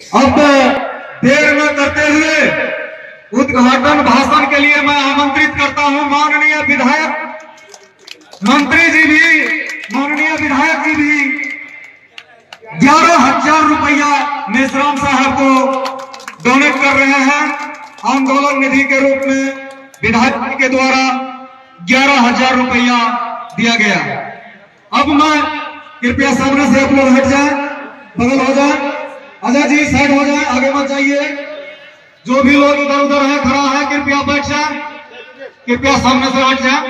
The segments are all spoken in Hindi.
अब देर न करते हुए उद्घाटन भाषण के लिए मैं आमंत्रित करता हूं माननीय विधायक मंत्री जी भी, माननीय विधायक जी भी 11,000 रुपया मेश्राम साहब को डोनेट कर रहे हैं। आंदोलन निधि के रूप में विधायक जी के द्वारा 11,000 रुपया दिया गया। अब मैं कृपया सामने से आप लोग हट जाए, बगल हो जाए, अजय जी साइड हो जाए, आगे मत जाइए। जो भी लोग इधर उधर है खड़ा है कृपया बैठ जाए, कृपया सामने से हट जाए,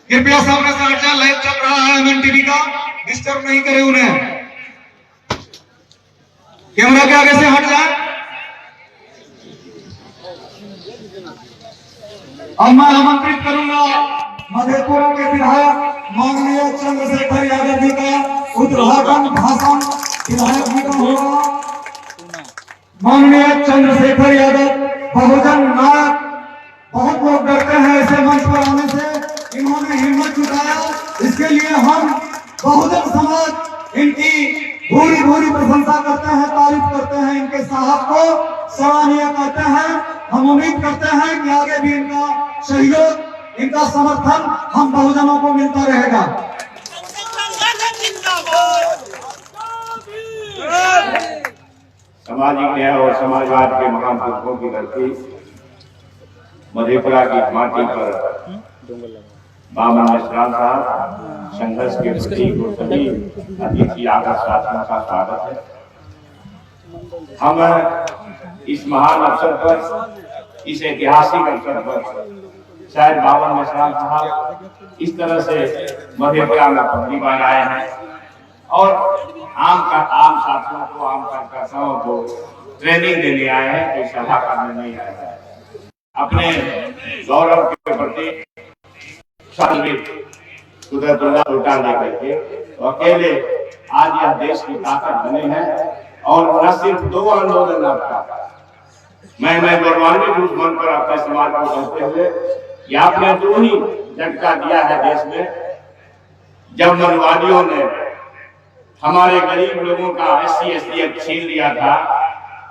कृपया सामने से हट जाए। लाइव चल रहा है MNTV का, डिस्टर्ब नहीं करें उन्हें। कैमरा के आगे से हट जाए। अब मैं आमंत्रित करूंगा मधेपुरा के विधायक माननीय चंद्रशेखर यादव जी का उद्घाटन भाषण विधायक जी का होगा। माननीय चंद्रशेखर यादव बहुजन नायक, बहुत लोग डरते हैं ऐसे मंच पर आने से, इन्होंने हिम्मत जुटाया, इसके लिए हम बहुजन समाज इनकी भूरी भूरी प्रशंसा करते हैं, तारीफ करते हैं, इनके साहब को सराहनीय कहते हैं। हम उम्मीद करते हैं कि आगे भी इनका सहयोग, इनका समर्थन हम बहुजनों को मिलता रहेगा। सामाजिक न्याय और समाजवाद के महान पुरुषों की धरती मधेपुरा की माटी पर बाबा मेश्राम साहब संघर्ष के प्रतीक और सभी अतिथि आकर साथियों का स्वागत है। हम इस महान अवसर पर, इस ऐतिहासिक अवसर पर शायद बाबा मेश्राम साहब इस तरह से मधेपुरा में पहली बार आए हैं और आम साथियों को, आम कार्यकर्ताओं को ट्रेनिंग देने आए हैं, कोई सभा करने नहीं आए हैं। अपने गौरव के प्रति उल्टा लेकर के अकेले आज यह देश की ताकत बने हैं। और न सिर्फ 2 आंदोलन आपका, मैं गौरवान्वित उस मन पर अपने समाज को कहते हुए कि आपने 2 ही झटका दिया है देश में। जब मनुवादियों ने हमारे गरीब लोगों का SC/ST एक्ट छीन लिया था,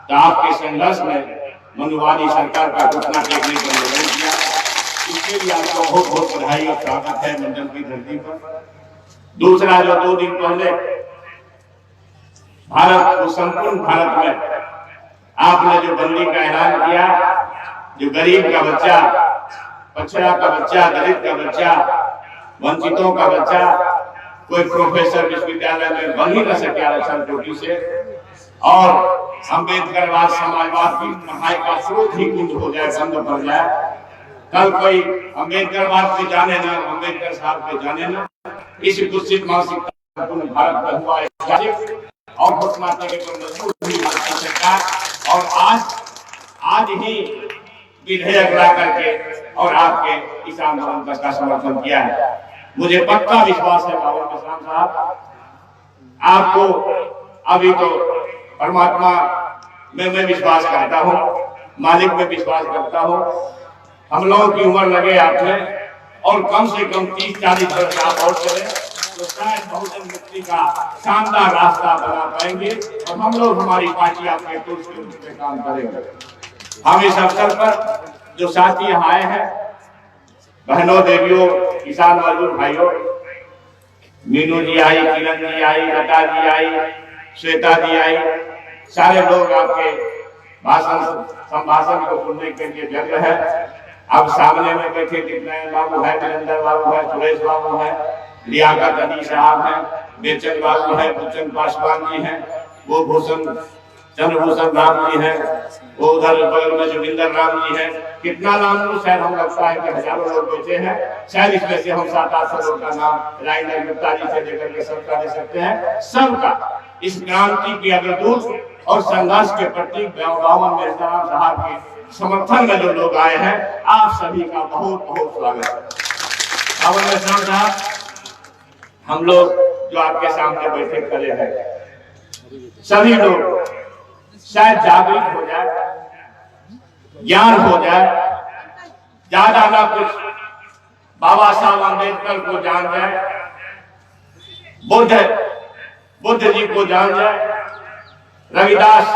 तो आपके संघर्ष में मनुवादी सरकार का घुटना टेकने का निर्णय किया। इसके लिए आपको बहुत बहुत बधाई और स्वागत है मंडल की धरती पर। दूसरा, जो 2 दिन पहले भारत को, संपूर्ण भारत में आपने जो बंदी का ऐलान किया, जो गरीब का बच्चा, पछड़ा का बच्चा, दलित का बच्चा, वंचितों का बच्चा कोई प्रोफेसर विश्वविद्यालय में बन ही न सके आरक्षण कोटि से, और अम्बेडकरवाद समाजवाद की पढ़ाई का स्रोत ही कुंठ हो जाए, बंद पड़ जाए। कल कोई अम्बेडकरवाद पे जाने ना, अम्बेडकर साहब पे जाने ना, इस कुत्सित मानसिकता भारत में हुआ और घोषणाते के मजबूर हुई भारतीय सरकार। और आज ही विधेयक ला करके और आपके इस आंदोलन का समर्थन किया है। मुझे पक्का विश्वास है बाबा मेश्राम साहब, आपको अभी तो परमात्मा में मैं विश्वास करता हूँ, मालिक में विश्वास करता हूँ। हम लोगों की उम्र लगे आपने और कम से कम 30-40 वर्ष आप और चले तो शायद बहुजन मुक्ति का शानदार रास्ता बना पाएंगे और हम लोग, हमारी पार्टी आपके टूल्स के रूप में काम करेंगे। हम इस अवसर पर जो साथी यहाँ आए हैं, बहनों, देवियों, किसान मजदूर भाइयों, मीनू जी आई, किरण जी आई, लता जी आई, श्वेता जी आई, सारे लोग आपके संभाषण को सुनने के लिए व्यग्र है। अब सामने में बैठे दिग्नयन बाबू है, वीरेंद्र बाबू है, सुरेश बाबू है, लियाकत अली साहब है, बेचन बाबू है, भूषण पासवान जी हैं, वो चंद्रभूषण राम जी हैं, वो उधर बगल में जोगिंदर राम जी हैं। कितना नाम लो, शायद हम लगता है कि हजारों लोग बैठे हैं, शायद इसमें से हम 700-800 लोग का नाम राजेंद्र गुप्ता जी से लेकर के सबका ले सकते हैं। सबका इस क्रांति की अग्रदूत और संघर्ष के प्रतीक बाबा मेश्राम साहब के समर्थन में जो लोग आए हैं, आप सभी का बहुत बहुत स्वागत है। बाबा मेश्राम साहब, हम लोग जो आपके सामने बैठे खड़े हैं, सभी लोग शायद जागृत हो जाए, ज्ञान हो जाए, ज्यादा ना कुछ बाबा साहब अम्बेडकर को जान जाए, बुद्ध जी को जान जाए, रविदास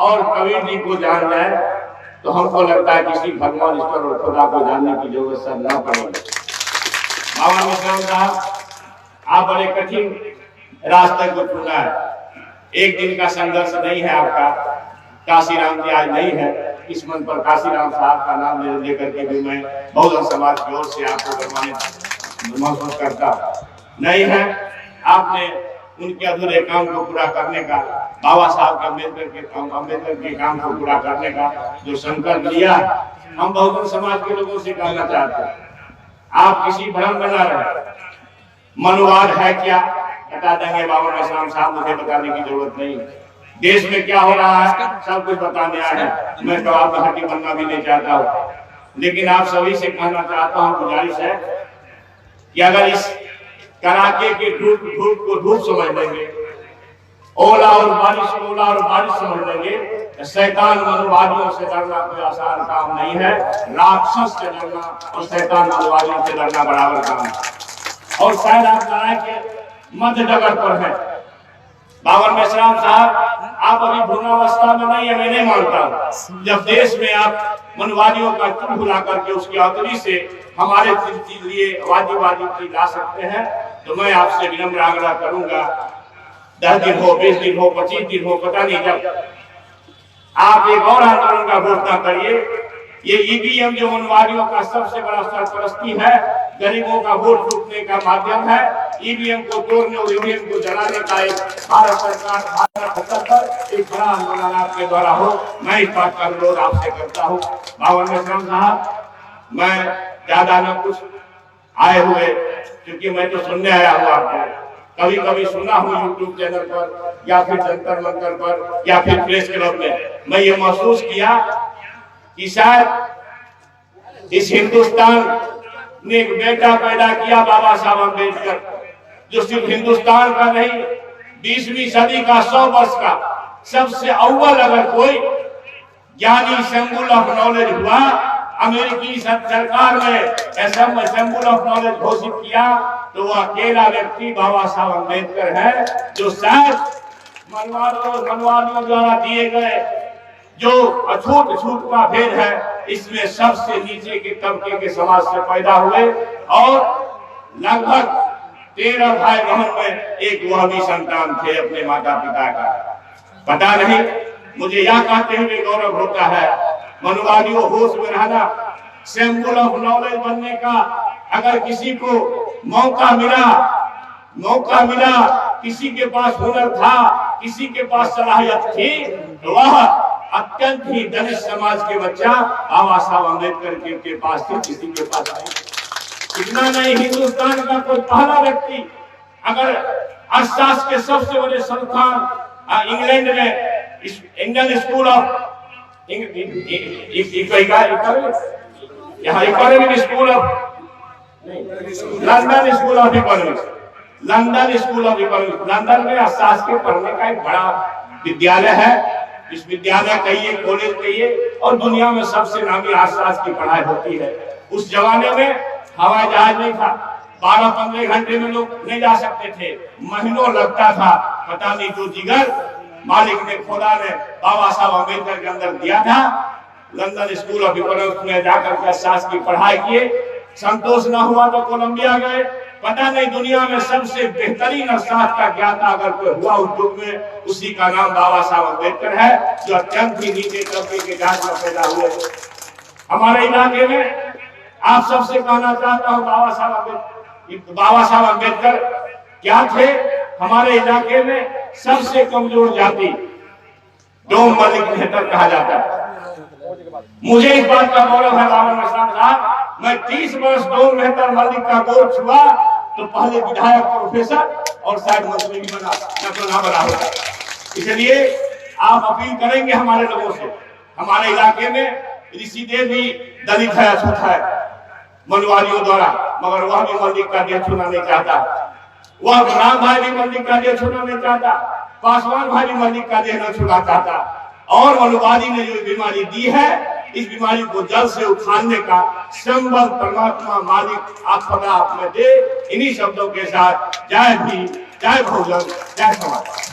और कबीर जी को जान जाए तो हमको लगता है किसी भगवान ईश्वर और खुदा को जानने की जरूरत सब न पड़ेगी। बाबा मिश्राम साहब, आप बड़े कठिन रास्ते को चुना है। एक दिन का संघर्ष नहीं है आपका। काशीराम जी आज नहीं है, इस मन पर काशीराम साहब का नाम लेकर के भी मैं बहुजन समाज की ओर से आपको सम्मानित महसूस करता नहीं है। आपने उनके अधूरे काम को पूरा करने का, बाबा साहब के अम्बेडकर के काम को पूरा करने का जो संकल्प लिया, हम बहुजन समाज के लोगों से कहना चाहते हैं, आप किसी भ्रम में न रहे। मनुवाद है क्या बता देंगे बाबा मिश्राम साहब, मुझे बताने की जरूरत नहीं। देश में क्या हो रहा है सब कुछ बताने आए हैं। मैं तो आप हड्डी बनना भी नहीं चाहता हूँ, लेकिन आप सभी से कहना चाहता हूँ, गुजारिश है कि अगर इस कड़ाके के धूप को धूप समझ लेंगे, ओला और बारिश समझ लेंगे, तो शैतान मनुवादियों से डरना कोई आसान काम नहीं है। राक्षस से डरना और शैतान मनुवादियों से डरना बराबर काम है। और शायद आप लड़ाई के मध्य जगत पर है। बाबा मिश्राम साहब, आप अभी भ्रूणावस्था में नहीं है, मैं नहीं मानता। जब देश में आप मनुवादियों का चुप बुला करके उसकी अवधि से हमारे लिए वादी ला सकते हैं, तो मैं आपसे विनम्र आग्रह करूंगा, 10 दिन हो, 20 दिन हो, 25 दिन हो, पता नहीं, जब आप एक और आंदोलन का घोषणा करिए। ये ईवीएम जो मनुवादियों का सबसे बड़ा सरपरस्ती है, गरीबों का वोट लूटने का माध्यम है, ईवीएम को तोड़ने और ईवीएम को जलाने का एक भारत सरकार भारत स्तर पर एक बड़ा आंदोलन आपके द्वारा हो, मैं इस बात का अनुरोध आपसे करता हूँ। बाबा मिश्राम साहब, मैं ज्यादा न कुछ आए हुए, क्योंकि मैं तो सुनने आया हूँ आपको, कभी कभी सुना हूँ यूट्यूब चैनल पर या फिर जंतर मंतर पर या फिर प्रेस क्लब में। मैं ये महसूस किया कि शायद इस हिंदुस्तान ने एक बेटा पैदा किया, बाबा साहब अम्बेडकर, जो सिर्फ हिंदुस्तान का नहीं, 20वीं सदी का 100 वर्ष का सबसे अव्वल अगर कोई ज्ञानी सिंबल ऑफ नॉलेज हुआ, अमेरिकी सरकार ने सिंबल ऑफ नॉलेज घोषित किया, तो वो अकेला व्यक्ति बाबा साहब अम्बेडकर है, जो शायद मनवादियों द्वारा दिए गए जो अछूत छूट का भेद है, इसमें सबसे नीचे के तबके के समाज से पैदा हुए और लगभग 13 भाई बहन में एक वह भी संतान थे अपने माता पिता का। पता नहीं, मुझे यह कहते हुए गौरव होता है, मनुवादियों होश में रहना, सिंबल ऑफ नॉलेज बनने का अगर किसी को मौका मिला, किसी के पास हुनर था, किसी के पास सलाहियत थी, तो वह अत्यंत ही दलित समाज के बच्चा बाबा साहब अम्बेडकर के पास थे, किसी के पास नहीं। इतना नहीं, हिंदुस्तान का कोई पहला व्यक्ति अगर अर्थशास्त्र के सबसे बड़े संस्थान इंग्लैंड में Indian school of economic school of London school of economics, London में अर्थशास्त्र के पढ़ने का एक बड़ा विद्यालय है। इस विद्यालय कहिए, कॉलेज कहिए, और दुनिया में सबसे नामी अर्थशास्त्र की पढ़ाई होती है। उस जमाने में हवाई जहाज नहीं था, 12-15 घंटे में लोग नहीं जा सकते थे, महीनों लगता था। पता नहीं जो जिगर मालिक ने, खुदा ने बाबा साहब अम्बेडकर के अंदर दिया था, लंदन स्कूल ऑफ इकोनॉमिक्स में जाकर के अर्थशास्त्र की पढ़ाई किए। संतोष न हुआ तो कोलंबिया गए। पता नहीं, दुनिया में सबसे बेहतरीन अर्थशास्त्र का ज्ञाता अगर कोई हुआ उस युग में, उसी का नाम बाबा साहब अम्बेडकर है, जो अत्यंत ही नीचे तबके के जात में पैदा हुए। हमारे इलाके में आप सबसे कहना चाहता हूँ, बाबा साहब अम्बेडकर क्या थे? हमारे इलाके में सबसे कमजोर जाति डोम मलिक मेहतर कहा जाता है। मुझे इस बात का गौरव है बाबा मिश्राम साहब, मैं 30 वर्ष डोम मेहतर मलिक का गोद छुआ तो पहले विधायक, प्रोफेसर और शायद मंत्री भी बना, ना बना होता। इसलिए आप अपील करेंगे हमारे लोगों से। हमारे इलाके में ऋषिदेव भी दलित है, अछूत है मनुवादियों द्वारा, मगर वह भी मलिक का देह छूना नहीं चाहता। वह राम भाई भी मलिक का देह छूना नहीं चाहता, पासवान भाई भी मलिक का देह न छूना चाहता। और मनुवादी ने जो बीमारी दी है, इस बीमारी को जड़ से उखाड़ने का संबल परमात्मा मालिक आप सदा आप में दे। इन्हीं शब्दों के साथ जय भीम, जय बहुजन, जय समाज।